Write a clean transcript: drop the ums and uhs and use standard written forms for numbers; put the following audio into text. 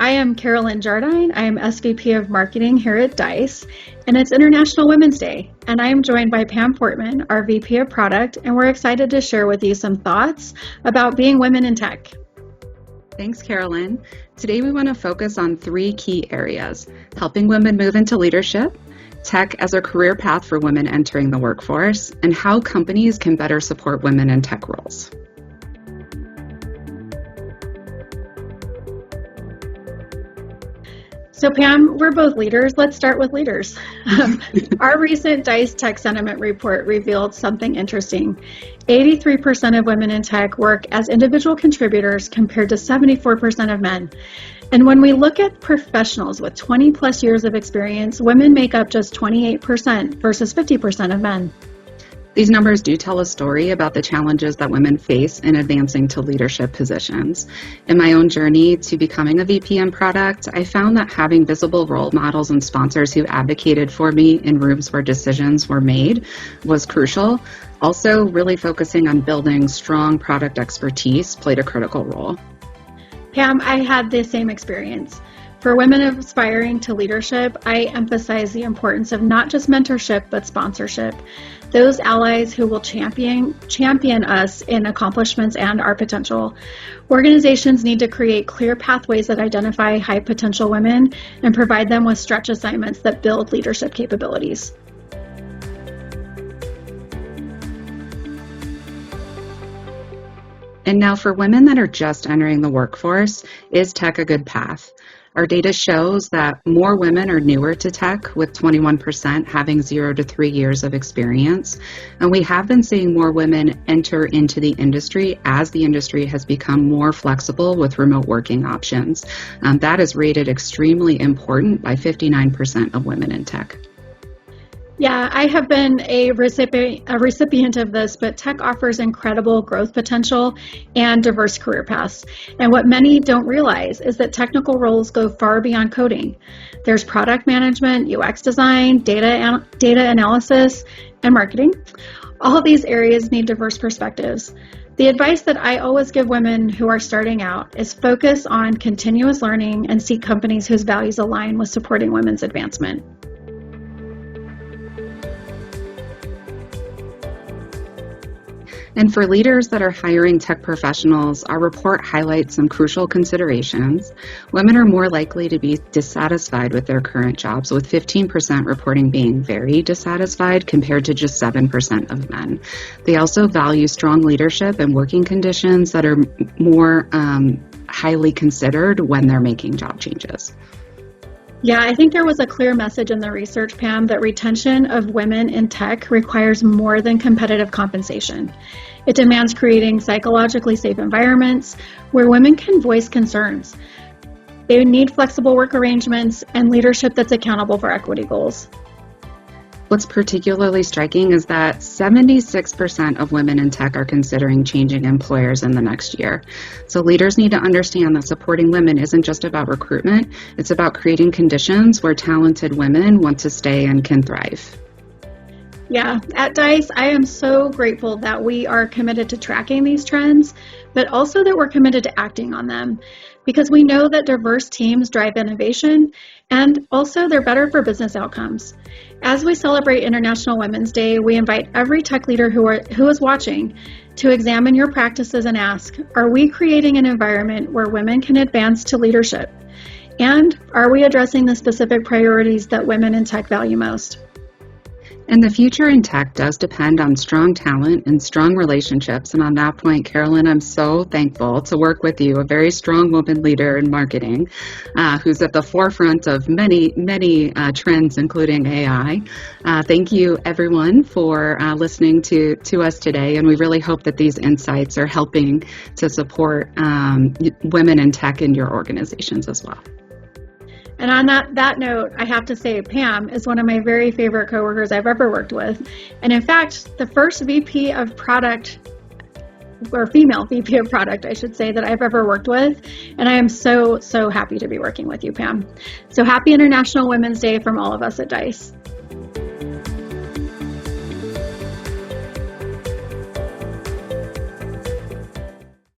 I am Carol-Lyn Jardine. I am SVP of Marketing here at Dice, and it's International Women's Day. And I am joined by Pam Portman, our VP of Product, and we're excited to share with you some thoughts about being women in tech. Thanks, Carol-Lyn. Today we want to focus on three key areas: helping women move into leadership, tech as a career path for women entering the workforce, and how companies can better support women in tech roles. So Pam, we're both leaders. Let's start with leaders. Our recent Dice Tech Sentiment Report revealed something interesting. 83% of women in tech work as individual contributors compared to 74% of men. And when we look at professionals with 20 plus years of experience, women make up just 28% versus 50% of men. These numbers do tell a story about the challenges that women face in advancing to leadership positions. In my own journey to becoming a VP in product, I found that having visible role models and sponsors who advocated for me in rooms where decisions were made was crucial. Also, really focusing on building strong product expertise played a critical role. Pam, I had the same experience. For women aspiring to leadership, I emphasize the importance of not just mentorship, but sponsorship. Those allies who will champion us in accomplishments and our potential. Organizations need to create clear pathways that identify high potential women and provide them with stretch assignments that build leadership capabilities. And now for women that are just entering the workforce, is tech a good path? Our data shows that more women are newer to tech, with 21% having 0 to 3 years of experience. And we have been seeing more women enter into the industry as the industry has become more flexible with remote working options. That is rated extremely important by 59% of women in tech. Yeah, I have been a recipient of this, but tech offers incredible growth potential and diverse career paths. And what many don't realize is that technical roles go far beyond coding. There's product management, UX design, data analysis, and marketing. All of these areas need diverse perspectives. The advice that I always give women who are starting out is focus on continuous learning and seek companies whose values align with supporting women's advancement. And for leaders that are hiring tech professionals, our report highlights some crucial considerations. Women are more likely to be dissatisfied with their current jobs, with 15% reporting being very dissatisfied compared to just 7% of men. They also value strong leadership and working conditions that are more highly considered when they're making job changes. Yeah, I think there was a clear message in the research, Pam, that retention of women in tech requires more than competitive compensation. It demands creating psychologically safe environments where women can voice concerns. They need flexible work arrangements and leadership that's accountable for equity goals. What's particularly striking is that 76% of women in tech are considering changing employers in the next year. So leaders need to understand that supporting women isn't just about recruitment, it's about creating conditions where talented women want to stay and can thrive. Yeah, at Dice, I am so grateful that we are committed to tracking these trends, but also that we're committed to acting on them, because we know that diverse teams drive innovation and also they're better for business outcomes. As we celebrate International Women's Day, we invite every tech leader who is watching to examine your practices and ask, are we creating an environment where women can advance to leadership? And are we addressing the specific priorities that women in tech value most? And the future in tech does depend on strong talent and strong relationships. And on that point, Carol-Lyn, I'm so thankful to work with you, a very strong woman leader in marketing, who's at the forefront of many trends, including AI. Thank you, everyone, for listening to us today. And we really hope that these insights are helping to support women in tech in your organizations as well. And on that note, I have to say Pam is one of my very favorite coworkers I've ever worked with. And in fact, the first VP of product, or female VP of product, I should say, that I've ever worked with. And I am so happy to be working with you, Pam. So happy International Women's Day from all of us at Dice.